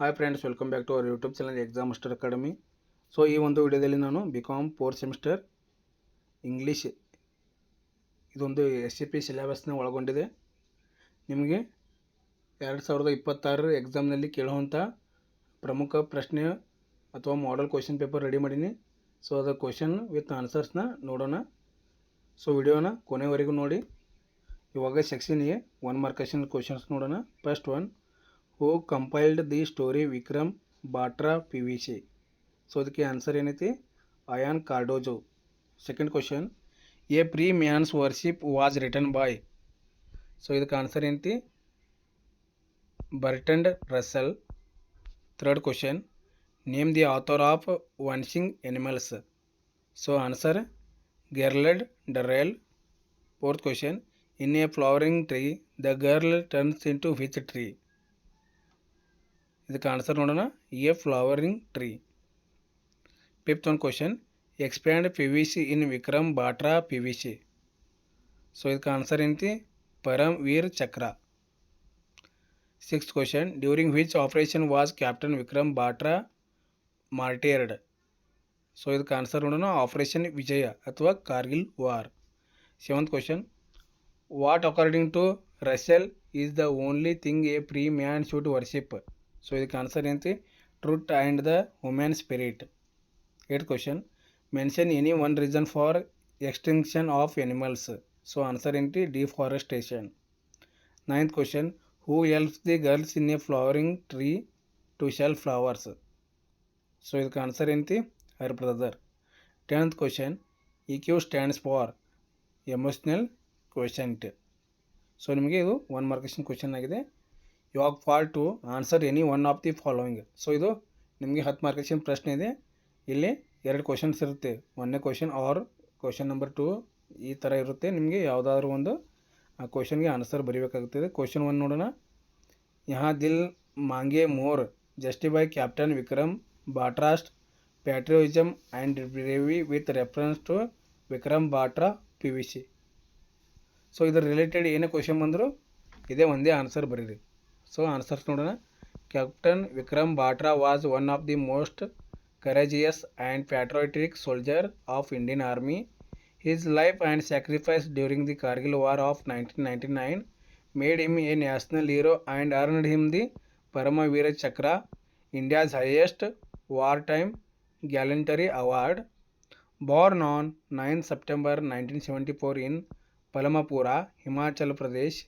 Hi friends, welcome back to our YouTube channel Exam Master Academy. So ಈ ಒಂದು ವಿಡಿಯೋದಲ್ಲಿ ನಾನು ಬಿಕಾಮ್ 4th ಸೆಮಿಸ್ಟರ್ ಇಂಗ್ಲೀಷ್ ಇದೊಂದು SCP ಸಿಲೆಬಸ್ನ ಒಳಗೊಂಡಿದೆ. ನಿಮಗೆ 2026 ಎಕ್ಸಾಮ್ನಲ್ಲಿ ಕೇಳುವಂಥ ಪ್ರಮುಖ ಪ್ರಶ್ನೆ ಅಥವಾ ಮಾಡೆಲ್ ಕ್ವಶನ್ ಪೇಪರ್ ರೆಡಿ ಮಾಡೀನಿ. ಸೊ ಅದರ ಕ್ವಶನ್ ವಿತ್ ಆನ್ಸರ್ಸ್ನ ನೋಡೋಣ. ಸೊ ವಿಡಿಯೋನ ಕೊನೆವರೆಗೂ ನೋಡಿ. ಇವಾಗ ಸೆಕ್ಷನ್ ಎ 1 ಮಾರ್ಕ್ ಕ್ವಶನ್ಸ್ ನೋಡೋಣ. First one, who compiled the story Vikram Batra PVC. So ಅದಕ್ಕೆ ಆನ್ಸರ್ ಏನೈತಿ? Ian Cardozo. Second question, A free man's worship was written by. So ಇದಕ್ಕೆ ಆನ್ಸರ್ ಏನೈತಿ? Bertrand Russell. Third question, name the author of vanishing animals. So answer Gerald Durrell. Fourth question, in a flowering tree the girl turns into which tree. ಇದಕ್ಕೆ answer ನೋಡೋಣ, a flowering tree. Fifth one question, expand PVC in Vikram Batra PVC. So ಇದಕ್ಕೆ answer ಏನೈತಿ? Param Vir Chakra. Sixth question, during which operation was captain Vikram Batra martyred. So ಇದಕ್ಕೆ answer ನೋಡೋಣ, operation Vijay ಅಥವಾ Kargil war. Seventh question, what according to Russell is the only thing a free man should worship. So ಇದಕ್ಕೆ answer ಏನೈತಿ? Truth and the human spirit. Eight question, mention any one reason for extinction of animals. So answer ಏನೈತಿ? Deforestation. Ninth question, who helps the girls in a flowering tree to shed flowers. So ಇದಕ್ಕೆ answer ಏನೈತಿ? Her brother. Tenth question, EQ stands for emotional quotient. So ನಿಮಗೆ ಇದು 1 mark question ಆಗಿದೆ. ಇವಾಗ part 2, answer any one of the following. So ಇದು ನಿಮಗೆ 10 mark ಪ್ರಶ್ನೆ ಇದೆ. ಇಲ್ಲಿ 2 ಕ್ವಶನ್ಸ್ ಇರುತ್ತೆ. 1ನೇ ಕ್ವಶನ್ ಆರ್ ಕ್ವಶನ್ ನಂಬರ್ 2 ಈ ಥರ ಇರುತ್ತೆ. ನಿಮಗೆ ಯಾವುದಾದ್ರೂ ಒಂದು ಆ ಕ್ವಶನ್ಗೆ ಆನ್ಸರ್ ಬರೀಬೇಕಾಗುತ್ತದೆ. ಕ್ವಶನ್ 1 ನೋಡೋಣ. ಯಹಾ ದಿಲ್ ಮಾಂಗೆ more justify captain Vikram Batra's patriotism and bravery with reference to Vikram Batra PVC. So ಇದರ ರಿಲೇಟೆಡ್ ಏನೇ ಕ್ವಶನ್ ಬಂದರೂ ಇದೇ ಒಂದೇ ಆನ್ಸರ್ ಬರೀರಿ. ಸೊ ಆನ್ಸರ್ಸ್ ನೋಡೋಣ. Captain Vikram Batra was one of the most courageous and patriotic soldier of Indian Army. His life and sacrifice during the Kargil War of 1999 made him a national hero and earned him the Paramavira Chakra, India's highest wartime gallantry award. Born on 9 September 1974 in Palamapura, Himachal Pradesh,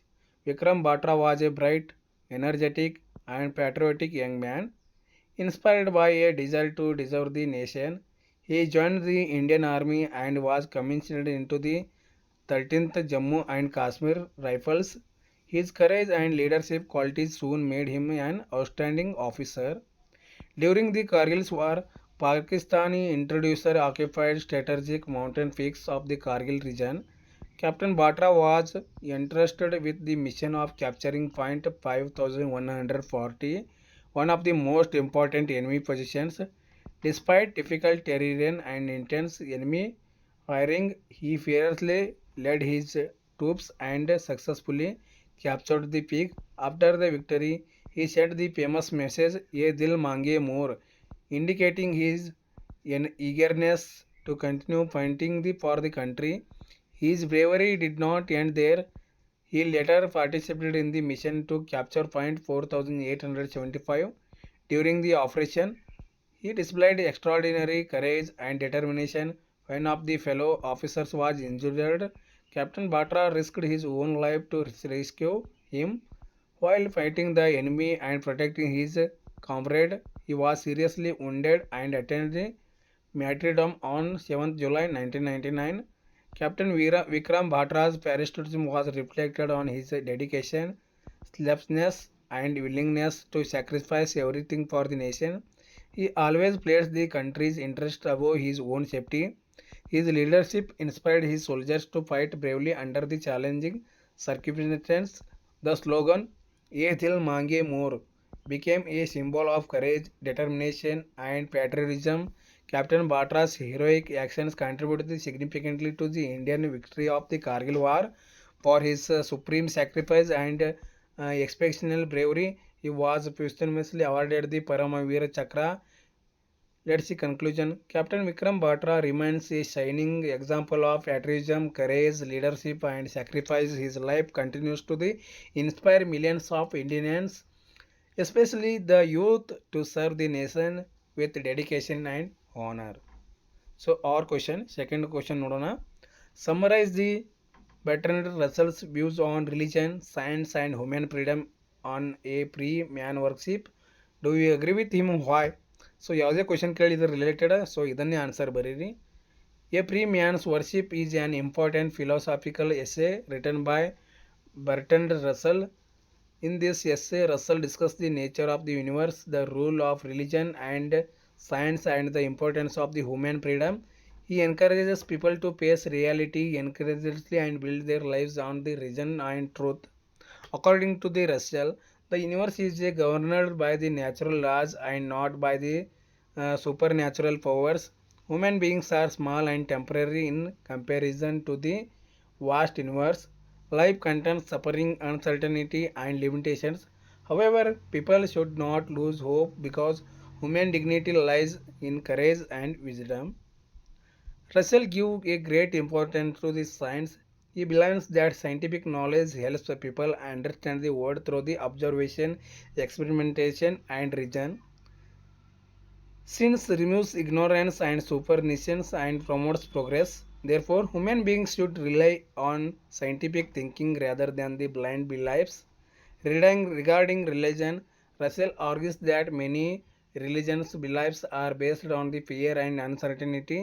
Vikram Batra was a bright, energetic and patriotic young man. Inspired by a desire to serve the nation, he joined the Indian Army and was commissioned into the 13th Jammu and Kashmir Rifles. His courage and leadership qualities soon made him an outstanding officer. During the Kargil War, Pakistani introducer occupied strategic mountain peaks of the Kargil region. Captain Batra was entrusted with the mission of capturing Point 5140, one of the most important enemy positions. Despite difficult terrain and intense enemy firing, he fearlessly led his troops and successfully captured the peak. After the victory, he sent the famous message, "Ye dil mange more," indicating his eagerness to continue fighting for the country. His bravery did not end there. He later participated in the mission to capture Point 4875. During the operation, he displayed extraordinary courage and determination. When one of the fellow officers was injured, Captain Batra risked his own life to rescue him. While fighting the enemy and protecting his comrade, he was seriously wounded and attained martyrdom on 7th July 1999. Captain Vikram Batra's patriotism was reflected on his dedication, selflessness, and willingness to sacrifice everything for the nation. He always placed the country's interest above his own safety. His leadership inspired his soldiers to fight bravely under the challenging circumstances. The slogan, "Ye Dil Mange More," became a symbol of courage, determination, and patriotism. Captain Batra's heroic actions contributed significantly to the Indian victory of the Kargil War. For his supreme sacrifice and exceptional bravery. He was posthumously awarded the Paramavira Chakra. Let's see conclusion. Captain Vikram Batra remains a shining example of patriotism, courage, leadership, and sacrifice. His life continues to inspire millions of Indians, especially the youth, to serve the nation with dedication and honor. So, our question, second question, Nodona. Summarize the Bertrand Russell's views on religion, science, and human freedom on a pre-man worship. Do you agree with him? Why? So ಯಾವುದೇ question ಕೇಳಿದ್ರೆ related so ಇದನ್ನೇ answer ಬರೀರಿ. A free man's worship is an important philosophical essay written by Bertrand Russell. In this essay, Russell discussed the nature of the universe, the role of religion and science, and the importance of the human freedom. He encourages people to face reality encourageously and build their lives on the reason and truth. According to the Russell, the universe is governed by the natural laws and not by the supernatural powers. Human beings are small and temporary in comparison to the vast universe. Life contains suffering, uncertainty, and limitations. However, people should not lose hope because human dignity lies in courage and wisdom. Russell gives a great importance to this science. He believes that scientific knowledge helps the people understand the world through the observation, experimentation, and reason. Since removes ignorance and superstitions and promotes progress, therefore human beings should rely on scientific thinking rather than the blind beliefs. Regarding religion, Russell argues that many religions' beliefs are based on the fear and uncertainty.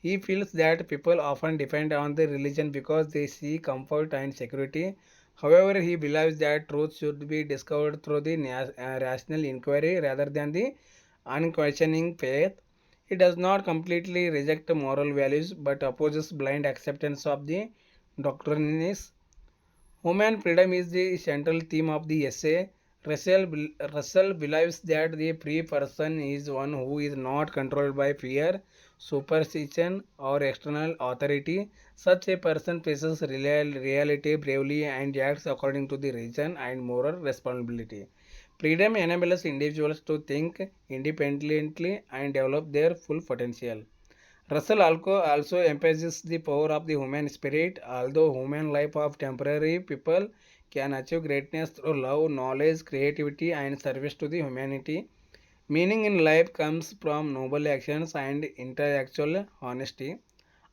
He feels that people often depend on the religion because they see comfort and security. However, he believes that truth should be discovered through the rational inquiry rather than the unquestioning faith. He does not completely reject moral values but opposes blind acceptance of the doctrines. Human freedom is the central theme of the essay. Russell believes that the free person is one who is not controlled by fear, superstition, or external authority. Such a person faces reality bravely and acts according to the reason and moral responsibility. Freedom enables individuals to think independently and develop their full potential. Russell also emphasizes the power of the human spirit. Although human life of temporary, people can achieve greatness through love, knowledge, creativity, and service to the humanity. Meaning in life comes from noble actions and intellectual honesty.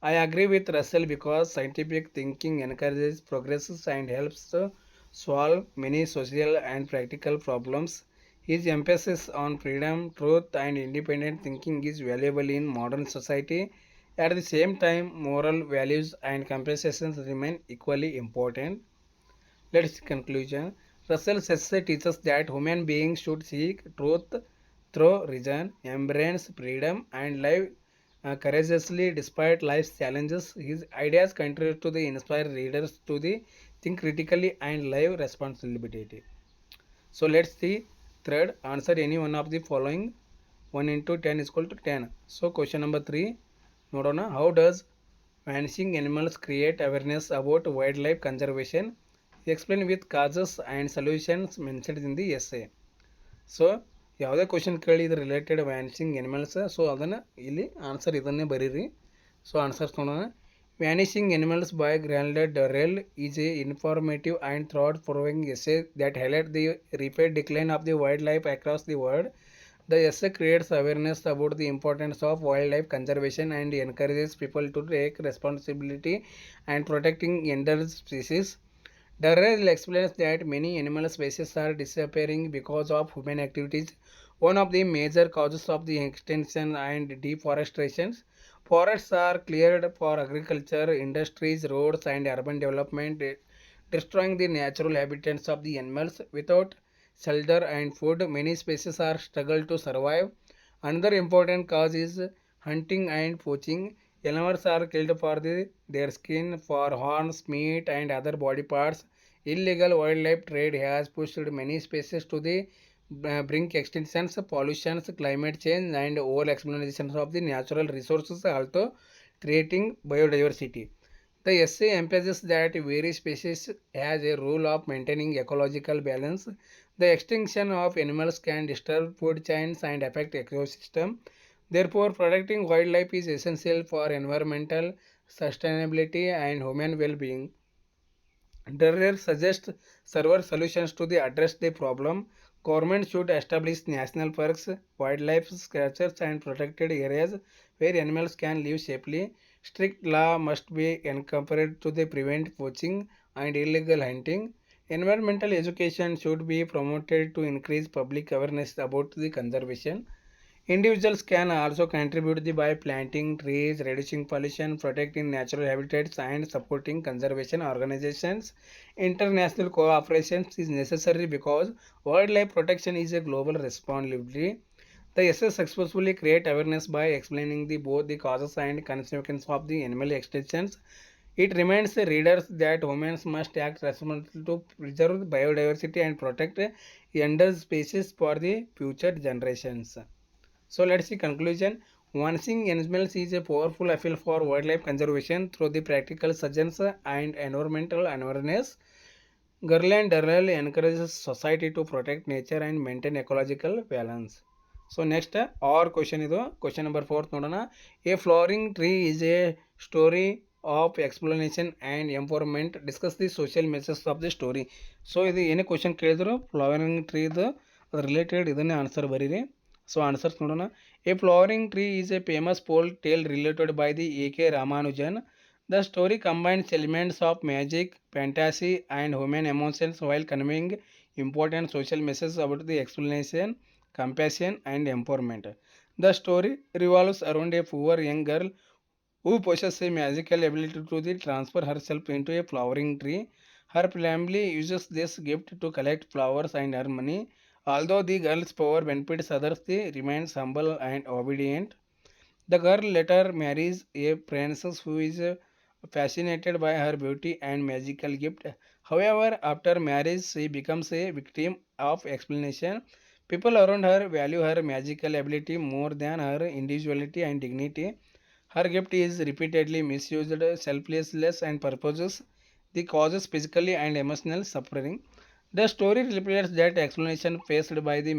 I agree with Russell because scientific thinking encourages progress and helps to solve many social and practical problems. His emphasis on freedom, truth, and independent thinking is valuable in modern society. At the same time, moral values and compassion remain equally important. Let's conclusion. Russell's essay teaches that human beings should seek truth through reason, embrace freedom, and live courageously despite life's challenges. His ideas continue to inspire readers to think critically and live responsibility. So let's see third answer any one of the following. 1 into 10 is equal to 10. So question number 3. Nodona, how does vanishing animals create awareness about wildlife conservation? Explain with causes and solutions mentioned in the essay. So ಯಾವುದೇ question ಕೇಳಿ ಇದು related ವ್ಯಾನಿಷಿಂಗ್ animals so ಅದನ್ನು ಇಲ್ಲಿ answer ಇದನ್ನೇ ಬರೀರಿ. So answers ನೋಡೋಣ. Vanishing animals by ಗ್ರ್ಯಾನ್ಲೆಡ್ Durrell is a informative and thought provoking essay that highlight the rapid decline of the wildlife across the world. The essay creates awareness about the importance of wildlife conservation and encourages people to take responsibility and protecting endangered species. Darrell explains that many animal species are disappearing because of human activities. One of the major causes of the extinction and deforestation. Forests are cleared for agriculture, industries, roads, and urban development, destroying the natural habitats of the animals. Without shelter and food, many species are struggle to survive. Another important cause is hunting and poaching. Animals are killed for their skin, for horns, meat, and other body parts. Illegal wildlife trade has pushed many species to the brink. Extinctions, pollutions, climate change, and over exploitation of the natural resources also creating biodiversity. The essay emphasizes that every species has a role of maintaining ecological balance. The extinction of animals can disturb food chains and affect ecosystem. Therefore, protecting wildlife is essential for environmental sustainability and human well-being. Dreyer suggests several solutions to address the problem. Government should establish national parks, wildlife sanctuaries, and protected areas where animals can live safely. Strict law must be incorporated to prevent poaching and illegal hunting. Environmental education should be promoted to increase public awareness about the conservation. Individuals can also contribute by planting trees, reducing pollution, protecting natural habitats, and supporting conservation organizations. International cooperation is necessary because wildlife protection is a global responsibility. The essay successfully create awareness by explaining both the causes and consequences of the animal extinctions. It reminds the readers that humans must act responsibly to preserve biodiversity and protect endangered species for the future generations. So let's see conclusion. Vanishing animals is a powerful appeal for wildlife conservation through the practical suggestions and environmental awareness. Garland Darrell encourages society to protect nature and maintain ecological balance. So next our question is question number 4 ನೋಡೋಣ. A flowering tree is a story of explanation and empowerment. Discuss the social message of the story. So ಇದು ಏನೇ question ಕೇಳಿದ್ರು flowering tree ಇದು ಅದ್ರ related ಇದನ್ನೇ answer ಬರೀರಿ. So answers ನೋಡೋಣ. A flowering tree is a famous folk tale related by the A.K. Ramanujan. The story combines elements of magic, fantasy, and human emotions while conveying important social messages about the explanation, compassion, and empowerment. The story revolves around a poor young girl who possesses a magical ability to transfer herself into a flowering tree. Her family uses this gift to collect flowers and earn money. Although the girl's power benefits others, she remains humble and obedient. The girl later marries a princess who is fascinated by her beauty and magical gift. However, after marriage, she becomes a victim of explanation. People around her value her magical ability more than her individuality and dignity. Her gift is repeatedly misused, selflessness, and purposes. The causes physically and emotional suffering. The story reflects that explanation faced by the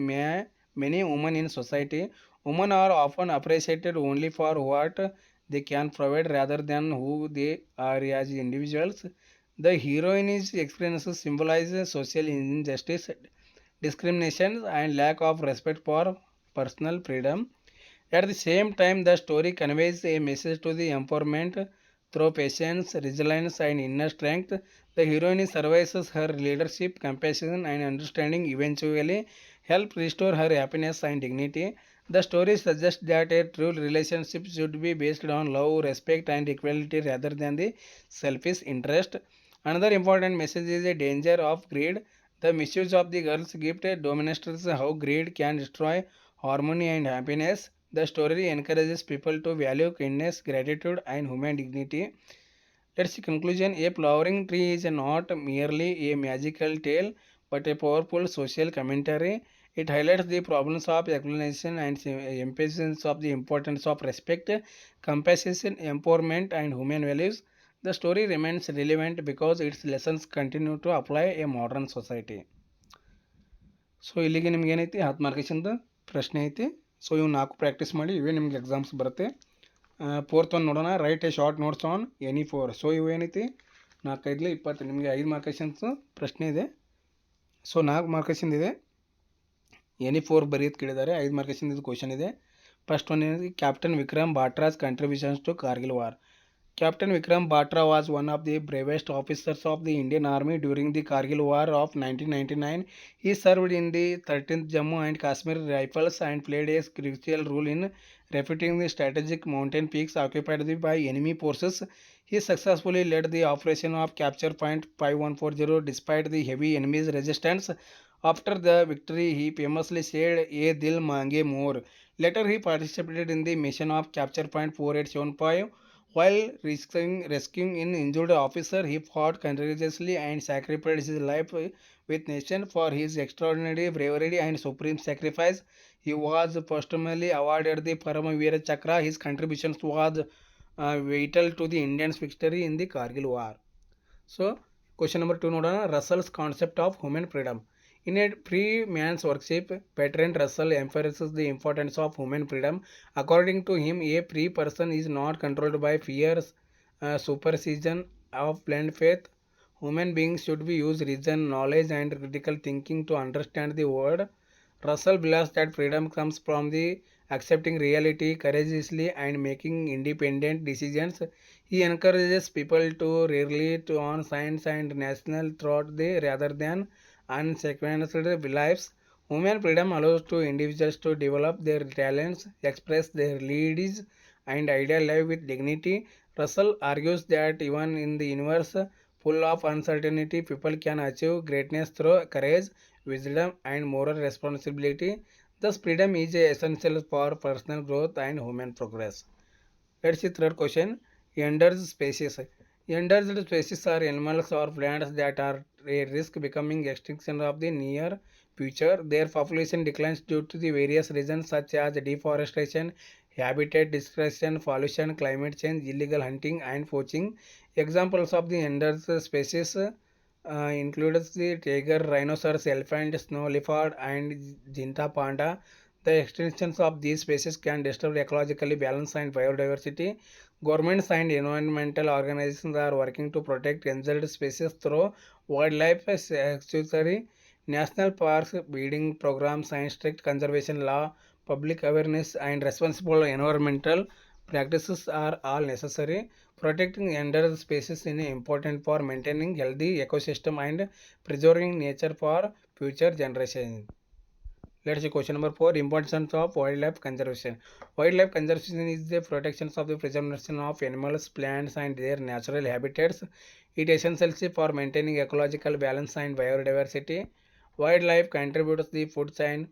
many women in society. Women are often appreciated only for what they can provide rather than who they are as individuals. The heroine's experiences symbolize social injustice, discrimination, and lack of respect for personal freedom. At the same time, the story conveys a message to the empowerment through patience, resilience, and inner strength. The heroine survives her leadership, compassion, and understanding eventually help restore her happiness and dignity. The story suggests that a true relationship should be based on love, respect, and equality rather than the selfish interest. Another important message is the danger of greed. The misuse of the girl's gift demonstrates how greed can destroy harmony and happiness. The story encourages people to value kindness, gratitude, and human dignity. Let's see conclusion. A flowering tree is not merely a magical tale, but a powerful social commentary. It highlights the problems of explanation and emphasizes of the importance of respect, compassion, empowerment, and human values. The story remains relevant because its lessons continue to apply a modern society. So ಇಲ್ಲಿಗೆ ನಿಮ್ಗೆ ಏನೈತಿ 10 ಮಾರ್ಕ್ಸಿಂದು ಪ್ರಶ್ನೆ ಐತಿ. So ಇವು 4 practice ಮಾಡಿ ಇವೇ ನಿಮ್ಗೆ exams ಬರುತ್ತೆ. ಫೋರ್ತ್ ಒನ್ ನೋಡೋಣ. Right A short notes on any 4. So ಇವು ಏನೈತಿ 4 20 ನಿಮಗೆ 5 ಮಾರ್ಕ್ಸಿಂದು ಪ್ರಶ್ನೆ ಇದೆ. ಸೊ 4 ಮಾರ್ಕ್ಸಿಂದು ಇದೆ. ಎನಿ 4 ಬರೆಯೋದು ಕೇಳಿದ್ದಾರೆ. 5 ಮಾರ್ಕ್ಸಿಂದು ಇದು ಕ್ವಶನ್ ಇದೆ. ಫಸ್ಟ್ ಒನ್ ಏನಿದೆ, captain Vikram Batra's contributions to Kargil war. Captain Vikram Batra was one of the bravest officers of the Indian Army during the Kargil War of 1999. He served in the 13th Jammu and Kashmir Rifles and played a crucial role in refuting the strategic mountain peaks occupied by enemy forces. He successfully led the operation of Capture Point 5140 despite the heavy enemy's resistance. After the victory, he famously said, "Ye dil mange more." Later, he participated in the mission of Capture Point 4875. While rescuing an injured officer, he fought courageously and sacrificed his life with nation. For his extraordinary bravery and supreme sacrifice, he was posthumously awarded the Paramavira Chakra. His contributions was vital to the Indians' victory in the Kargil war. So, question number 2 ನೋಡೋಣ. Russell's concept of human freedom. In a free man's worship, Bertrand Russell emphasizes the importance of human freedom. According to him, a free person is not controlled by fears, superstition, of blind faith. Human beings should be use reason, knowledge, and critical thinking to understand the world. Russell believes that freedom comes from the accepting reality courageously and making independent decisions. He encourages people to rely on science and national thought rather than unsequenced lives. Human freedom allows to individuals to develop their talents, express their needs, and ideal life with dignity. Russell argues that even in the universe full of uncertainty, people can achieve greatness through courage, wisdom, and moral responsibility. Thus, freedom is essential for personal growth and human progress. Let's see third question. Endangered species. Endangered species are animals or plants that are a risk becoming extinction of the near future. Their population declines due to the various reasons such as deforestation, habitat destruction, pollution, climate change, illegal hunting, and poaching. Examples of the endangered species includes the tiger, rhinoceros, elephant, snow leopard, and Jinta panda. The extinctions of these species can disturb ecological balance and biodiversity. Governments and environmental organizations are working to protect endangered species through wildlife sanctuary, national parks, breeding programs, and strict conservation law. Public awareness and responsible environmental practices are all necessary. Protecting endangered species is important for maintaining healthy ecosystem and preserving nature for future generations. Let's see question number 4. Importance of wildlife conservation. Wildlife conservation is the protection of the preservation of animals, plants, and their natural habitats. It is essential for maintaining ecological balance and biodiversity. Wildlife contributes the food chain,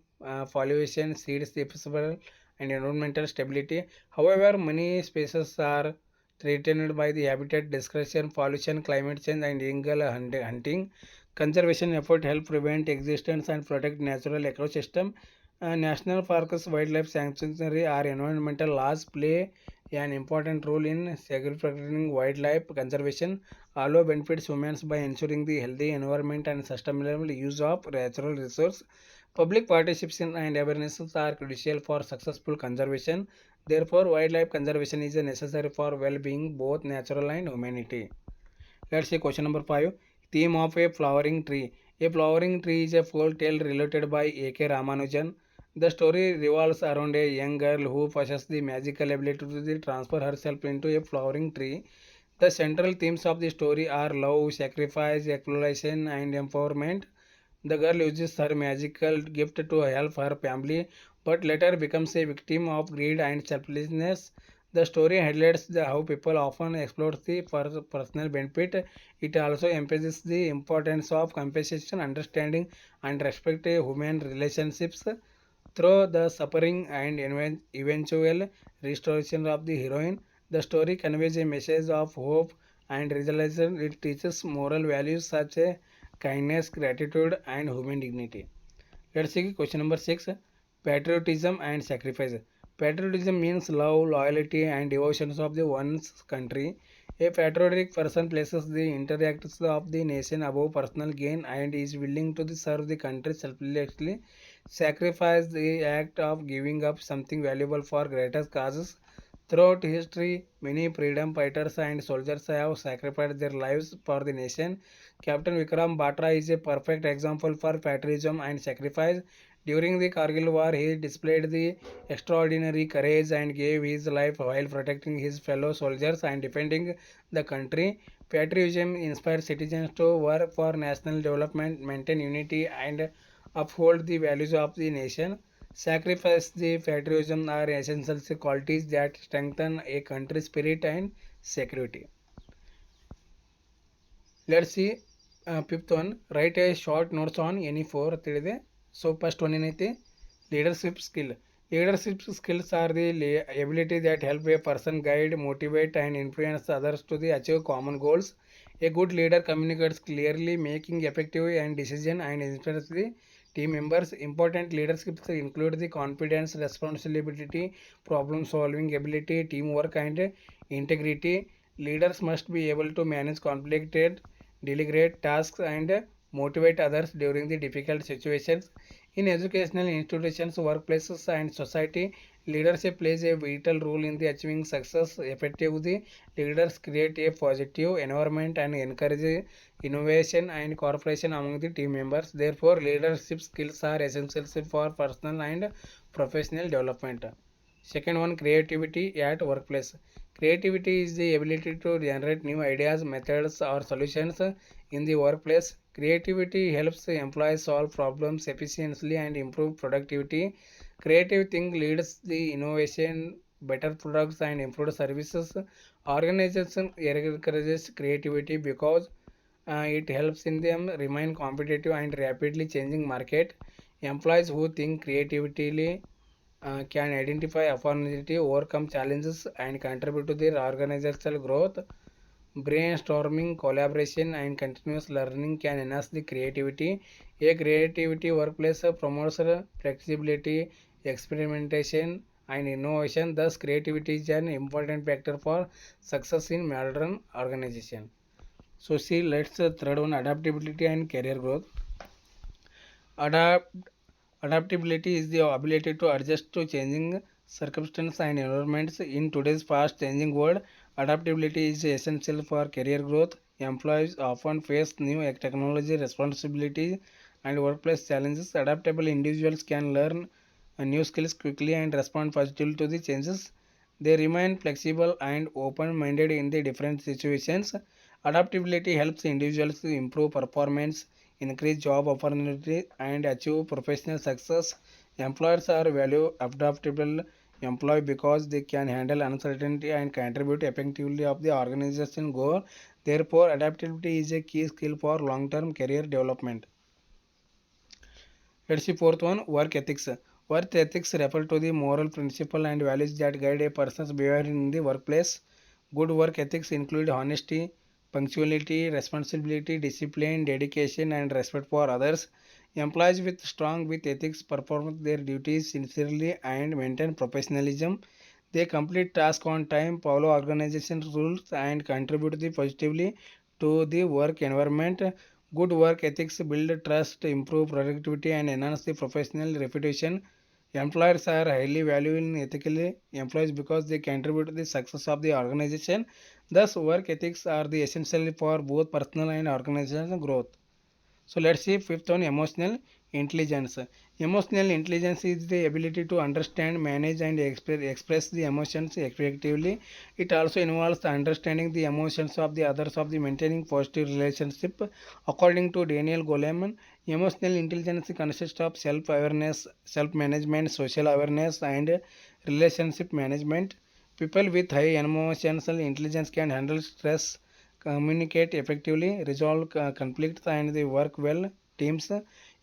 pollution, seeds, dispersal, and environmental stability. However, many species are threatened by the habitat destruction, pollution, climate change, and illegal hunting. Conservation efforts help prevent existence and protect natural ecosystem. National parks, wildlife sanctuary, or environmental laws play an important role in safeguarding wildlife conservation. Allow benefits humans by ensuring the healthy environment and sustainable use of natural resources. Public participation and awareness are crucial for successful conservation. Therefore, wildlife conservation is necessary for well-being, both natural and humanity. Let's see question number 5. Theme of a flowering tree. A flowering tree is a folk tale related by A.K. Ramanujan. The story revolves around a young girl who possesses the magical ability to transfer herself into a flowering tree. The central themes of the story are love, sacrifice, exploration, and empowerment. The girl uses her magical gift to help her family, but later becomes a victim of greed and selfishness. The story highlights how people often explore the personal benefit. It also emphasizes the importance of compassion, understanding, and respect human relationships. Through the suffering and eventual restoration of the heroine, the story conveys a message of hope and resilience. It teaches moral values such as kindness, gratitude, and human dignity. Let's see question number 6. Patriotism and sacrifice. Patriotism means love, loyalty, and devotion of the one's country. A patriotic person places the interests of the nation above personal gain and is willing to serve the country selflessly. Sacrifice the act of giving up something valuable for greater causes. Throughout history, many freedom fighters and soldiers have sacrificed their lives for the nation. Captain Vikram Batra is a perfect example for patriotism and sacrifice. During the Kargil War, he displayed the extraordinary courage and gave his life while protecting his fellow soldiers and defending the country. Patriotism inspires citizens to work for national development, maintain unity, and uphold the values of the nation. Sacrifice, the patriotism are essential qualities that strengthen a country's spirit and security. Let's see fifth one. Write a short notes on any four. So first one ಏನೈತಿ leadership skill. Leadership skills are the ability that help a person guide, motivate, and influence others to achieve common goals. A good leader communicates clearly, making effective and decision and inspires the team members. Important leadership skills include the confidence, responsibility, problem solving ability, teamwork, and integrity. Leaders must be able to manage conflicted, delegate tasks, and motivate others during the difficult situations. In educational institutions, workplaces, and society, leadership plays a vital role in the achieving success. Effectively, leaders create a positive environment and encourage innovation and cooperation among the team members. Therefore, leadership skills are essential for personal and professional development. Second one, creativity at workplace. Creativity is the ability to generate new ideas, methods, or solutions in the workplace. Creativity helps the employees solve problems efficiently and improve productivity. Creative thinking leads the innovation, better products, and improved services. Organization encourages creativity because it helps in them remain competitive and rapidly changing market. Employees who think creatively can identify opportunity, overcome challenges, and contribute to their organizational growth. Brainstorming, collaboration, and continuous learning can enhance the creativity. A creativity workplace promotes flexibility, experimentation, and innovation. Thus, creativity is an important factor for success in modern organization. So, see, let's third one, adaptability and career growth. Adapt Adaptability is the ability to adjust to changing circumstances and environments in today's fast changing world. Adaptability is essential for career growth. Employees often face new technology responsibilities and workplace challenges. Adaptable individuals can learn new skills quickly and respond positively to the changes. They remain flexible and open minded in the different situations. Adaptability helps individuals to improve performance, increase job opportunity, and achieve professional success. Employers are value adaptable employee because they can handle uncertainty and contribute effectively of the organization goal. Therefore, adaptability is a key skill for long-term career development. Let's see fourth one, work ethics. Work ethics refer to the moral principle and values that guide a person's behavior in the workplace. Good work ethics include honesty, punctuality, responsibility, discipline, dedication, and respect for others. Employees with strong with ethics perform their duties sincerely and maintain professionalism. They complete tasks on time, follow organization rules, and contribute positively to the work environment. Good work ethics build trust, improve productivity, and enhance the professional reputation. Employers are highly valuing ethically employees because they contribute to the success of the organization. Thus, work ethics are the essential for both personal and organizational growth. So let's see fifth one, emotional intelligence. Emotional intelligence is the ability to understand, manage, and express the emotions effectively. It also involves the understanding the emotions of the others of the maintaining positive relationship. According to Daniel Goleman, emotional intelligence consists of self-awareness, self-management, social awareness, and relationship management. People with high emotional intelligence can handle stress, communicate effectively, resolve conflicts, and they work well teams.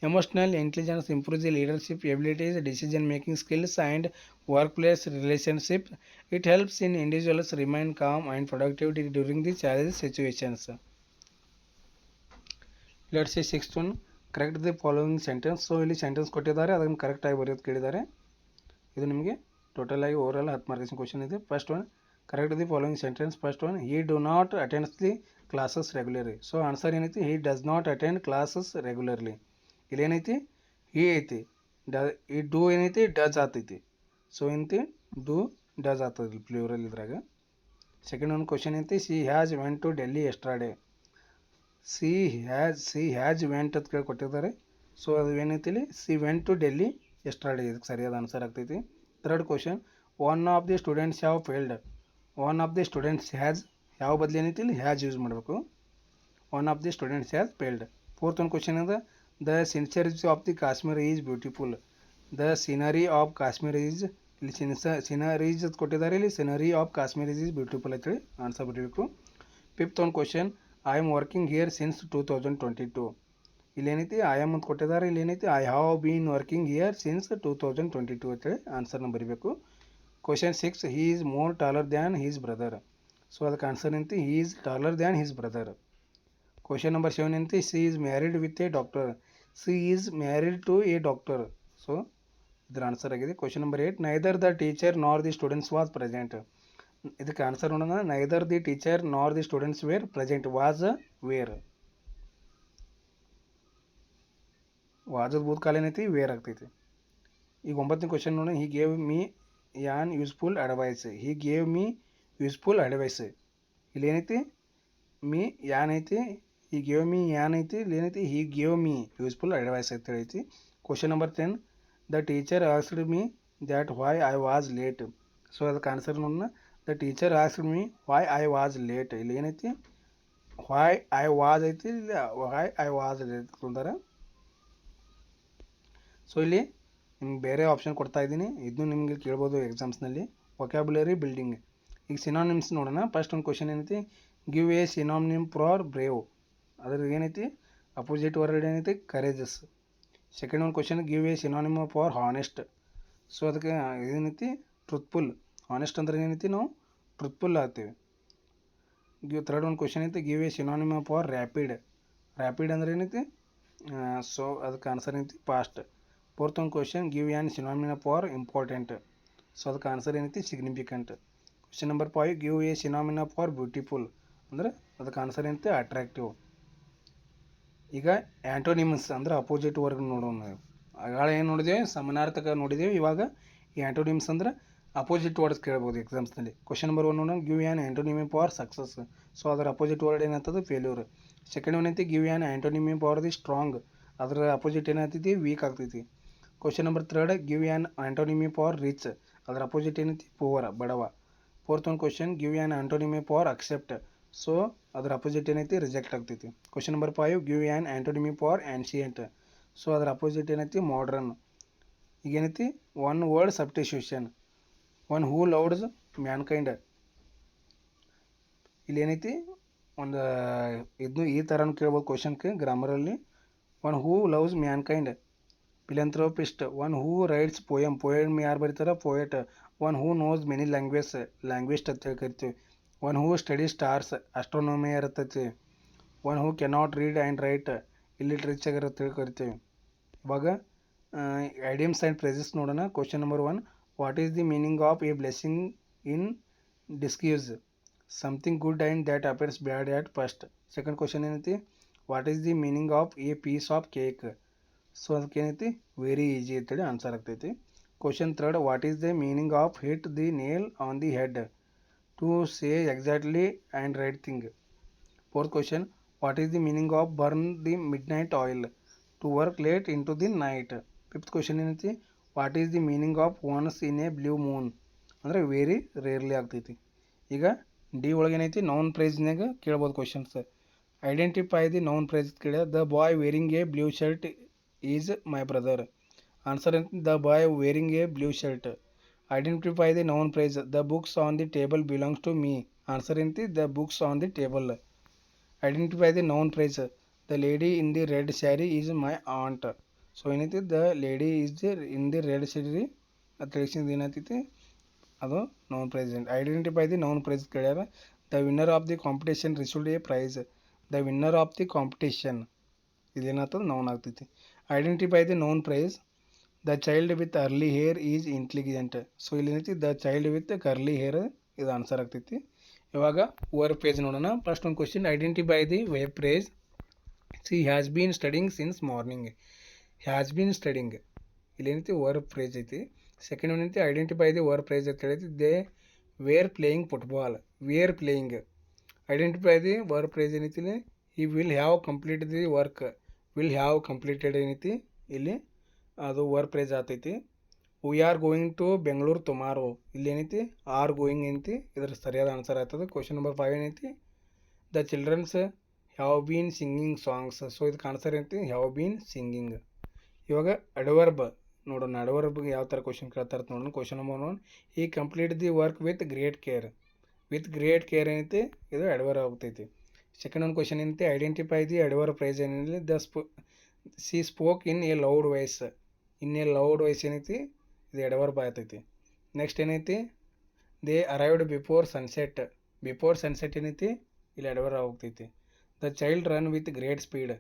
Emotional intelligence improves the leadership abilities, decision making skills, and workplace relationships. It helps in individuals remain calm and productive during the challenge situations. Let's say sixth one, correct the following sentence. So ಇಲ್ಲಿ sentence ಕೊಟ್ಟಿದ್ದಾರೆ, ಅದನ್ನು ಕರೆಕ್ಟಾಗಿ ಬರೆಯೋದು ಕೇಳಿದ್ದಾರೆ. ಇದು ನಿಮಗೆ total ಆಗಿ overall 10 marks question ಇದೆ. First one, correct the following sentence. First one, he do not attends the classes regularly. So answer ಏನೈತಿ, he does not attend classes regularly. ಇಲ್ಲಿ ಏನೈತಿ, ಹಿ ಐತಿ, ಈ ಡೂ ಏನೈತಿ, ಡಸ್ ಆತೈತಿ. ಸೊ ಏನೈತಿ, ಡೂ ಡಸ್ ಆಗ್ತದೆ ಪ್ಲೂರಲ್ ಇದ್ರಾಗ. ಸೆಕೆಂಡ್ ಒಂದು ಕ್ವಶನ್ ಐತಿ, she has went to Delhi yesterday. C has went ಅಂತ ಕೇಳಿ ಕೊಟ್ಟಿದ್ದಾರೆ. ಸೊ ಅದು ಏನೈತಿ ಇಲ್ಲಿ, she went to Delhi yesterday. ಇದಕ್ಕೆ ಸರಿಯಾದ ಆನ್ಸರ್ ಆಗ್ತೈತಿ. Third question, one of the students have failed. One of the students has, ಯಾವ ಬದಲು ಏನೈತಿ ಇಲ್ಲಿ, ಹ್ಯಾಸ್ ಯೂಸ್ ಮಾಡಬೇಕು. One of the students has failed. Fourth ಒಂದು ಕ್ವಶನ್ ಅದ, the sincerity of the Kashmir is beautiful. The scenery of Kashmir is, ಇಲ್ಲಿ sceneries ಕೊಟ್ಟಿದ್ದಾರೆ, ಇಲ್ಲಿ scenery of Kashmir is beautiful ಅಂತೇಳಿ ಆನ್ಸರ್ ಬರೀಬೇಕು. ಫಿಫ್ತ್ ಒಂದು question, I am working here since 2022. ಇಲ್ಲಿ ಏನೈತಿ, ಐ ಆಮ್ ಅಂತ ಕೊಟ್ಟಿದ್ದಾರೆ, ಇಲ್ಲಿ ಏನೈತಿ, I have been working here since 2022 ಅಂತೇಳಿ ಆನ್ಸರ್ನ ಬರೀಬೇಕು. Question 6, he is more taller than his brother. So ಅದಕ್ಕೆ ಆನ್ಸರ್ ಏನೈತಿ, he is taller than his brother. Question number 7 ಏನೈತಿ, she is married with a doctor. She is married to a doctor. So ಇದರ answer ಆಗಿದೆ. Question number 8, neither the teacher nor the students was present. ಇದಕ್ಕೆ answer ನೋಡೋಣ. Neither the teacher nor the students were present. Was were. ವಾಜದ ಭೂತಕಾಲ ಏನೈತಿ were ಆಗ್ತೈತಿ. ಈಗ 9ನೇ ಕ್ವಶನ್ ನೋಡೋಣ. He gave me an useful advice. He gave me useful advice. ಇಲ್ಲಿ ಏನೈತಿ ಮೀ ಯಾನ್ ಐತಿ, ಹಿ ಗೇವ್ ಮೀ ಯಾನ್ ಐತಿ, ಇಲ್ಲಿ ಏನೈತಿ he gave me useful advice ಅಂತ ಐತಿ. Question number 10, the teacher asked me that why I was late. So ಅದಕ್ಕೆ ಆನ್ಸರ್ ನೋಡೋಣ. The teacher asked me why I was late. ಇಲ್ಲಿ ಏನೈತಿ ವೈ ಐ ವಾಸ್ ಐತಿ, ಇಲ್ಲಿ ವೈ ಐ ವಾಸ್ ಲೇಟ್ ತೊಂದರೆ. So ಇಲ್ಲಿ ನಿಮ್ಗೆ ಬೇರೆ ಆಪ್ಷನ್ ಕೊಡ್ತಾ ಇದ್ದೀನಿ, ಇದನ್ನು ನಿಮಗೆ ಕೇಳ್ಬೋದು ಎಕ್ಸಾಮ್ಸ್ನಲ್ಲಿ. Vocabulary building. ಈಗ ಸಿನಾನಿಮ್ಸ್ ನೋಡೋಣ. ಫಸ್ಟ್ ಒಂದು ಕ್ವಶನ್ ಏನೈತಿ, give a synonym for brave. ಅದ್ರ ಏನೈತಿ ಅಪೋಸಿಟ್ ವರ್ಡ್ ಏನೈತಿ ಕರೇಜಸ್. ಸೆಕೆಂಡ್ ಒಂದು question, give a synonym for honest. So ಅದಕ್ಕೆ ಏನೈತಿ ಟ್ರುತ್ಫುಲ್. ಹಾನೆಸ್ಟ್ ಅಂದ್ರೆ ಏನೈತಿ ನಾವು ಟ್ರುತ್ಫುಲ್ ಆಗ್ತೀವಿ. ಥರ್ಡ್ ಒಂದು ಕ್ವಶನ್ ಐತಿ, give a synonym for rapid. Rapid ಅಂದ್ರೆ ಏನೈತಿ ಸೊ ಅದಕ್ಕೆ ಆನ್ಸರ್ ಏನೈತಿ ಫಾಸ್ಟ್. ಫೋರ್ತ್ ಒಂದು question, give an synonym for important. So ಅದಕ್ಕೆ ಆನ್ಸರ್ ಏನೈತಿ significant. Question number 5, give a synonym for beautiful. ಅಂದರೆ ಅದಕ್ಕೆ ಆನ್ಸರ್ ಏನೈತಿ ಅಟ್ರಾಕ್ಟಿವ್. ಈಗ ಆ್ಯಂಟೋನಿಮಸ್ ಅಂದ್ರೆ ಅಪೋಸಿಟ್ ವರ್ಡ್ ನೋಡೋಣ. ಆಗಾಳ ಏನು ನೋಡಿದ್ದೇವೆ, ಸಮಾನಾರ್ಥಕ ನೋಡಿದ್ದೇವೆ. ಇವಾಗ ಈ ಆ್ಯಂಟೋನಿಮ್ಸ್ ಅಂದ್ರೆ ಅಪೋಸಿಟ್ ವರ್ಡ್ಸ್ ಕೇಳ್ಬೋದು ಎಕ್ಸಾಮ್ಸ್ನಲ್ಲಿ. ಕ್ವಶನ್ ನಂಬರ್ 1 ನೋಡೋಣ, give an antonym for success. So ಅದರ ಅಪೋಸಿಟ್ ವರ್ಡ್ ಏನಾಗ್ತದೆ ಫೇಲ್ಯೂರ್. ಸೆಕೆಂಡ್ ಒನ್ ಐತಿ, give an antonym for the strong. ಅದರ ಅಪೋಸಿಟ್ ಏನಾಗ್ತೈತಿ ವೀಕ್ ಆಗ್ತೈತಿ. Question number 3, give an antonym for rich. ಅದರ ಅಪೋಸಿಟ್ ಏನೈತಿ ಪುವರ್ ಬಡವ. ಫೋರ್ತ್ ಒಂದು question, give an antonym for accept. So ಅದರ ಅಪೋಸಿಟ್ ಏನೈತಿ ರಿಜೆಕ್ಟ್ ಆಗ್ತೈತಿ. Question number 5, give an antonym for ancient. So ಅದರ ಅಪೋಸಿಟ್ ಏನೈತಿ ಮಾಡ್ರನ್. ಈಗ ಏನೈತಿ one word substitution. One who loves mankind. ಇಲ್ಲಿ ಏನೈತಿ ಒಂದು ಇದನ್ನು ಈ ಥರನೂ ಕೇಳ್ಬೋದು ಕ್ವಶನ್ಗೆ ಗ್ರಾಮರಲ್ಲಿ. One who loves mankind philanthropist. One who writes poem. Poem ಯಾರು ಬರೀತಾರ poet. One who knows many language ಅಂತ ಕರಿತೀವಿ. One who study stars astronomer ಇರ್ತೈತಿ. One who cannot read and write illiterate ಅಂತ ಕರಿತೀವಿ. ಇವಾಗ ಐಡಿಯಮ್ಸ್ ಆ್ಯಂಡ್ ಫ್ರೇಸಸ್ ನೋಡೋಣ. Question number 1, what is the meaning of a blessing in disguise. Something good and that appears bad at first. Second question ಏನೈತಿ, what is the meaning of a piece of cake. So ಅದಕ್ಕೆ ಏನೈತಿ very easy ಅಂತೇಳಿ answer ಆಗ್ತೈತಿ. Question 3, what is the meaning of hit the nail on the head. To say exactly and right thing. Fourth question, what is the meaning of burn the midnight oil. To work late in to the night. Fifth question ಏನೈತಿ, what is the meaning of once in a blue moon. ಅಂದರೆ very rarely ಆಗ್ತೈತಿ. ಈಗ D ಒಳಗೆ ಏನೈತಿ noun ಪ್ರೈಸ್ನಾಗ ಕೇಳ್ಬೋದು questions. Identify the noun phrase ಕೇಳ. The boy wearing a blue shirt is my brother. Answer ಏನೈತಿ the boy wearing a blue shirt. Identify the noun phrase. The books on the table belongs to me. Answer ಏನೈತಿ the books on the table. Identify the noun phrase. The lady in the red sari is my aunt. So ಏನೈತಿ the lady is in the red sari ಅಂತ ತಿಳಿಸಿದ ಏನೈತಿ ಅದು noun phrase. Identify the noun phrase ಕೇಳ್ಯಾರ. The winner of the competition received a prize. The winner of the competition ಇದೇನಾಗ್ತದೆ noun ಆಗ್ತೈತಿ. Identify the noun phrase. The child with curly hair is intelligent. So ಇಲ್ಲಿ ಏನೈತಿ the child with curly hair ಇದು answer ಆಗ್ತೈತಿ. ಇವಾಗ verb phrase ನೋಡೋಣ. First ಒಂದು question, identify the verb phrase. She has been studying since morning. Has been studying ಇಲ್ಲಿ ಏನೈತಿ verb phrase ಐತಿ. ಸೆಕೆಂಡ್ ಒನ್ ಐತಿ ಐಡೆಂಟಿಫೈ ದಿ ವರ್ಬ್ ಫ್ರೇಸ್ ಅಂತ ಹೇಳೈತಿ. They were playing football. Were playing. Identify the verb phrase ಏನೈತಿ ಇಲ್ಲಿ. He will have complete the work. Will have completed ಏನೈತಿ ಇಲ್ಲಿ ಅದು ವರ್ಬ್ ಫ್ರೇಸ್ ಆಗ್ತೈತಿ. We are going to Bengaluru tomorrow. ಇಲ್ಲಿ ಏನೈತಿ ಆರ್ ಗೋಯಿಂಗ್ ಏನೈತಿ ಇದರ ಸರಿಯಾದ ಆನ್ಸರ್ ಆಗ್ತದೆ. ಕ್ವಶನ್ ನಂಬರ್ 5 ಏನೈತಿ, the childrens have been singing songs. So ಇದಕ್ಕೆ ಆನ್ಸರ್ ಏನೈತಿ ಹ್ಯಾವ್ ಬೀನ್ ಸಿಂಗಿಂಗ್. ಇವಾಗ ಅಡ್ವರ್ಬ್ ನೋಡೋಣ. ಅಡ್ವರ್ಬ್ಗೆ ಯಾವ ಥರ ಕ್ವಶನ್ ಕೇಳ್ತಾರೆ ನೋಡೋಣ. ಕ್ವಶನ್ ನಂಬರ್ 1, ಈ complete the work with great care. With great care ಏನೈತಿ ಇದು ಅಡ್ವರ್ಬ್ ಆಗ್ತೈತಿ. ಸೆಕೆಂಡ್ ಒಂದು ಕ್ವಶನ್ ಏನೈತಿ, ಐಡೆಂಟಿಫೈ ದಿ ಅಡ್ವರ್ಬ್ ಪ್ರೈಸ್ ಏನಿಲ್ಲ. C spoke in a loud voice. In a loud voice ಏನೈತಿ ಇದು ಅಡ್ವರ್ಬ್ ಆಗ್ತೈತಿ. ನೆಕ್ಸ್ಟ್ ಏನೈತಿ, they arrived before sunset. Before sunset ಏನೈತಿ ಇಲ್ಲಿ ಅಡ್ವರ್ಬ್ ಆಗ್ತೈತಿ. The child run with great speed.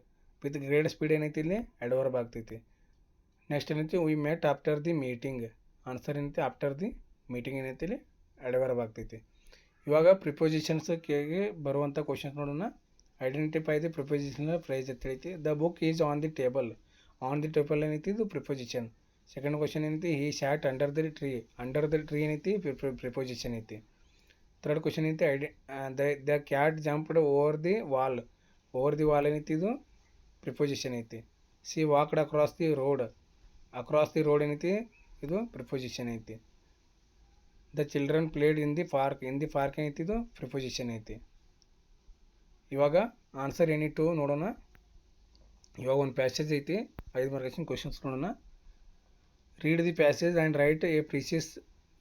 With great speed ಏನೈತಿ ಇಲ್ಲಿ ಅಡ್ವರ್ಬ್ ಆಗ್ತೈತಿ. ನೆಕ್ಸ್ಟ್ ಏನೈತಿ we met after the meeting. Answer ಏನೈತಿ ಆಫ್ಟರ್ ದಿ ಮೀಟಿಂಗ್ ಏನೈತಿ ಇಲ್ಲಿ ಅಡ್ವರ್ಬ್ ಆಗ್ತೈತಿ. ಇವಾಗ ಪ್ರಿಪೋಸಿಷನ್ಸ್ಗೆ ಬರುವಂಥ ಕ್ವಶನ್ಸ್ ನೋಡೋಣ. ಐಡೆಂಟಿಫೈ ದಿ ಪ್ರಿಪೋಸಿಷನಲ್ ಫ್ರೇಸ್ ಅಂತ ಐತಿ. The book is on the table. On the table ಏನೈತಿ ಇದು ಪ್ರಿಪೋಸಿಷನ್. ಸೆಕೆಂಡ್ ಕ್ವಶನ್ ಏನೈತಿ he sat under the tree. Under the tree ಏನೈತಿ ಪ್ರಿಪೋಸಿಷನ್ ಐತಿ. ಥರ್ಡ್ ಕ್ವಶನ್ ಐತಿ the cat jumped over the wall. Over the wall ಏನೈತಿ ಇದು preposition ಐತಿ. She walked across the road. Across the road ಏನೈತಿ ಇದು preposition ಐತಿ. The children played in the park. In the park ಏನೈತಿ ಇದು ಪ್ರಿಪೋಸಿಷನ್ ಐತಿ. ಇವಾಗ ಆನ್ಸರ್ ಏನಿಟ್ಟು ನೋಡೋಣ. ಇವಾಗ ಒಂದು ಪ್ಯಾಸೇಜ್ ಐತಿ, 5 ಮಾರ್ಕ್ಸಿನ ಕ್ವಶನ್ಸ್ ನೋಡೋಣ. Read the passage and write a precis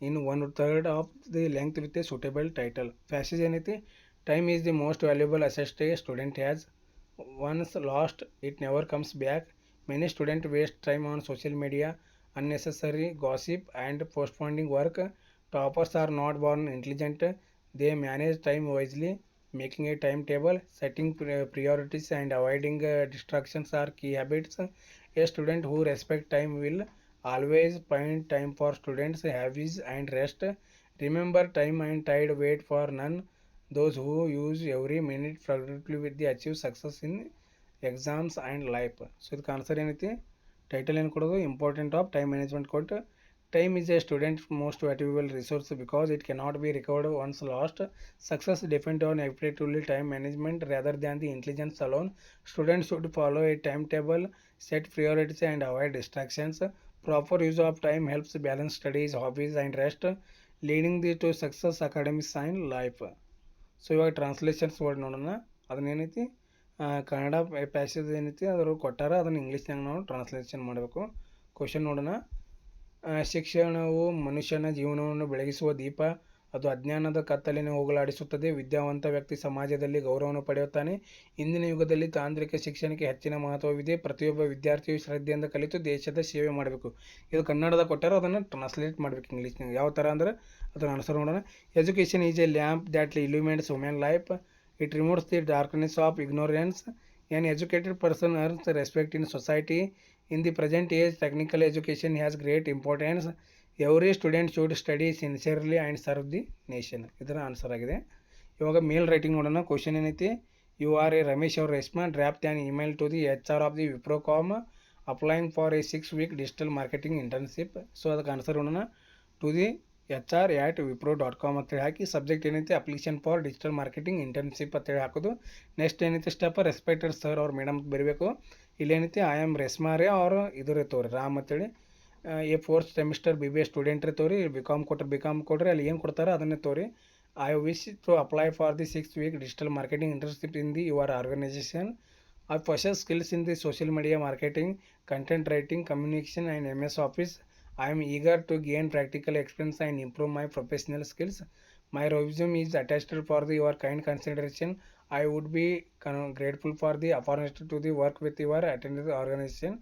in 1/3 of the length with a suitable title. Passage ಏನೈತಿ time is the most valuable asset a student has. Once lost it never comes back. Many student waste time on social media, unnecessary gossip and postponing work. Toppers are not born intelligent. They manage time wisely. Making a timetable, setting priorities and avoiding distractions are key habits. A student who respects time will always find time for students, hobbies and rest. Remember, time and tide wait for none. Those who use every minute productively will achieve success in exams and life. So ಇದಕ್ಕೆ answer ಏನೈತಿ title ಏನು ಕೊಡೋದು important of time management ಕೊಟ್ಟು time is A student most valuable resource because it cannot be recovered once last. Success depend on effectively time management rather than the intelligence alone. Students should follow A time table, set priorities and avoid distractions. Proper use of time helps balance studies, hobbies and rest, leading to success, academics and life. So ಇವಾಗ translations word ನೋಡೋಣ. ಅದನ್ನೇನೈತಿ Kannada passage ಏನೈತಿ ಅದ್ರ ಕೊಟ್ಟಾರ, ಅದನ್ನು ಇಂಗ್ಲೀಷ್ನಾಗ ನಾವು translation ಮಾಡಬೇಕು. Question ನೋಡೋಣ. ಶಿಕ್ಷಣವು ಮನುಷ್ಯನ ಜೀವನವನ್ನು ಬೆಳಗಿಸುವ ದೀಪ. ಅದು ಅಜ್ಞಾನದ ಕತ್ತಲಿನ ಹೋಗಲಾಡಿಸುತ್ತದೆ. ವಿದ್ಯಾವಂತ ವ್ಯಕ್ತಿ ಸಮಾಜದಲ್ಲಿ ಗೌರವವನ್ನು ಪಡೆಯುತ್ತಾನೆ. ಇಂದಿನ ಯುಗದಲ್ಲಿ ತಾಂತ್ರಿಕ ಶಿಕ್ಷಣಕ್ಕೆ ಹೆಚ್ಚಿನ ಮಹತ್ವವಿದೆ. ಪ್ರತಿಯೊಬ್ಬ ವಿದ್ಯಾರ್ಥಿಯು ಶ್ರದ್ಧೆಯಿಂದ ಕಲಿತು ದೇಶದ ಸೇವೆ ಮಾಡಬೇಕು. ಇದು ಕನ್ನಡದ ಕೊಟ್ಟಾರ, ಅದನ್ನು ಟ್ರಾನ್ಸ್ಲೇಟ್ ಮಾಡಬೇಕು ಇಂಗ್ಲೀಷ್ನಾಗ. ಯಾವ ಥರ ಅಂದ್ರೆ ಅದನ್ನು ಆನ್ಸರ್ ನೋಡೋಣ. Education is a lamp that illuminates women life. It removes the darkness of ignorance. An educated person earns respect in society. In the present age, technical education has great importance. Every student should study sincerely and serve the nation. ಇದರ answer ಆಗಿದೆ. ಇವಾಗ mail writing ನೋಡೋಣ. Question ಏನೈತಿ you are a Ramesh ಅವ್ರ respond draft an email to the HR of the Wipro com applying for a 6 week digital marketing internship. So ಅದಕ್ಕೆ answer ನೋಡೋಣ. To the HR@wipro.com ಅಂತೇಳಿ ಹಾಕಿ ಸಬ್ಜೆಕ್ಟ್ ಏನೈತಿ application for digital marketing internship ಅಂತೇಳಿ ಹಾಕೋದು. Next ಏನೈತಿ step respected sir ಅವ್ರ madam ಬರೀಬೇಕು. ಇಲ್ಲೇನೈತಿ ಐ ಆಮ್ ರೆಸ್ಮಾರೆ ಅವ್ರು ಇದ್ರ ತೋರಿ ರಾಮ್ ಅಂತೇಳಿ A 4th semester BBA student ರೀ ತೋರಿ. ಬಿಕಾಮ್ ಕೊಟ್ರೆ ಅಲ್ಲಿ ಏನು ಕೊಡ್ತಾರೆ ಅದನ್ನೇ ತೋರಿ. I wish to apply for the 6 week digital marketing internship in the your organization. I possess skills in the social media marketing, content writing, communication and MS Office. I am eager to gain practical experience and improve my professional skills. My resume is attached for your kind consideration. I would be grateful for the opportunity to work with your attended organization.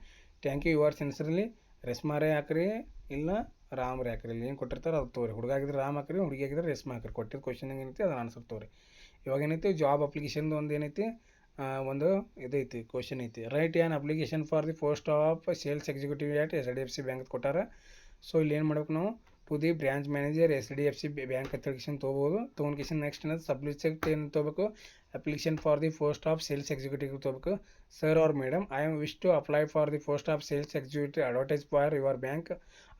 Thank you. Yours sincerely. ರೆಸ್ಮಾರೆ ಹಾಕ್ರಿ ಇಲ್ಲ ರಾಮ್ರೆ ಹಾಕ್ರಿ. ಇಲ್ಲಿ ಏನು ಕೊಟ್ಟಿರ್ತಾರೆ ಅದು ತೋರಿ. ಹುಡುಗ ಆಗಿದ್ರೆ ರಾಮ್ ಹಾಕ್ರಿ, ಹುಡುಗಿ ಆಗಿದ್ರೆ ರೆಸ್ಮಾ ಹಾಕ್ರಿ. ಕೊಟ್ಟಿದ್ದು ಕ್ವಶನ್ ಏನೈತಿ ಅದನ್ನ ಆನ್ಸರ್ ತೋರಿ. ಇವಾಗ ಏನೈತಿ ಜಾಬ್ ಅಪ್ಲಿಕೇಶನ್ದು ಒಂದು ಏನೈತಿ ಒಂದು ಇದೈತಿ ಕ್ವಶನ್ ಐತಿ. Write an application for the post of sales executive at HDFC bank ಕೊಟ್ಟಾರ. ಸೊ ಇಲ್ಲಿ ಏನು ಮಾಡ್ಬೇಕು ನಾವು to the branch manager HDFC bank application ತೊಗೋಬೋದು. ತೊಗೊಂಡ್ಕೇಶನ್ ನೆಕ್ಸ್ಟ್ ಏನದು ಸಬ್ಜೆಕ್ಟ್ ಏನು ತೊಗೋಬೇಕು application for the post of sales executive ತೊಗೋಬೇಕು. Sir or madam, I am wish to apply for the post of sales executive advertise for your bank.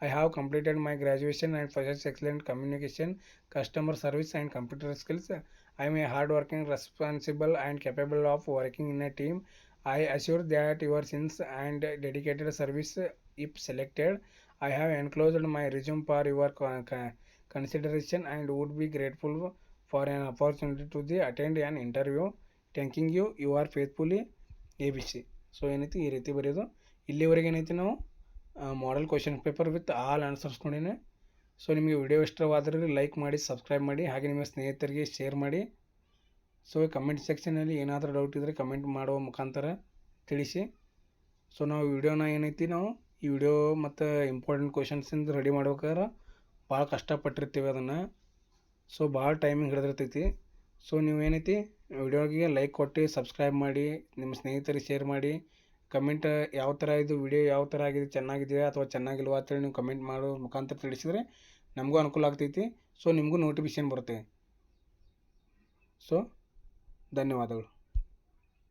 I have completed my graduation and possess excellent communication, customer service and computer skills. I am a hardworking, responsible and capable of working in a team. I assure that your sins and dedicated service if selected. I have enclosed my resume for your consideration and would be grateful for an opportunity to attend an interview. Thanking you. You are faithfully ABC. So ಏನೈತಿ ಈ ರೀತಿ ಬರೆಯೋದು. ಇಲ್ಲಿವರೆಗೆ ಏನೈತಿ ನಾವು model question paper with all answers ನೋಡಿನೇ. So ನಿಮಗೆ video ಇಷ್ಟವಾದರೆ ಲೈಕ್ ಮಾಡಿ, ಸಬ್ಸ್ಕ್ರೈಬ್ ಮಾಡಿ, ಹಾಗೆ ನಿಮ್ಮ ಸ್ನೇಹಿತರಿಗೆ ಶೇರ್ ಮಾಡಿ. ಸೊ ಕಮೆಂಟ್ ಸೆಕ್ಷನಲ್ಲಿ ಏನಾದರೂ ಡೌಟ್ ಇದ್ದರೆ ಕಮೆಂಟ್ ಮಾಡುವ ಮುಖಾಂತರ ತಿಳಿಸಿ. ಸೊ ನಾವು ವಿಡಿಯೋನ ಏನೈತಿ ನಾವು ಈ ವಿಡಿಯೋ ಮತ್ತು ಇಂಪಾರ್ಟೆಂಟ್ ಕ್ವಶನ್ಸಿಂದ ರೆಡಿ ಮಾಡ್ಬೇಕಾದ್ರೆ ಭಾಳ ಕಷ್ಟಪಟ್ಟಿರ್ತೀವಿ ಅದನ್ನು. ಸೊ ಭಾಳ ಟೈಮಿಂಗ್ ಹಿಡಿದಿರ್ತೈತಿ. ಸೊ ನೀವು ಏನೈತಿ ವಿಡಿಯೋಗೆ ಲೈಕ್ ಕೊಟ್ಟು ಸಬ್ಸ್ಕ್ರೈಬ್ ಮಾಡಿ, ನಿಮ್ಮ ಸ್ನೇಹಿತರಿಗೆ ಶೇರ್ ಮಾಡಿ. ಕಮೆಂಟ್ ಯಾವ ಥರ ಇದು ವಿಡಿಯೋ ಯಾವ ಥರ ಆಗಿದೆ, ಚೆನ್ನಾಗಿದೆಯಾ ಅಥವಾ ಚೆನ್ನಾಗಿಲ್ವಾ ಅಂತೇಳಿ ನೀವು ಕಮೆಂಟ್ ಮಾಡೋ ಮುಖಾಂತರ ತಿಳಿಸಿದರೆ ನಮಗೂ ಅನುಕೂಲ ಆಗ್ತೈತಿ. ಸೊ ನಿಮಗೂ ನೋಟಿಫಿಕೇಷನ್ ಬರುತ್ತೆ. ಸೊ ಧನ್ಯವಾದಗಳು.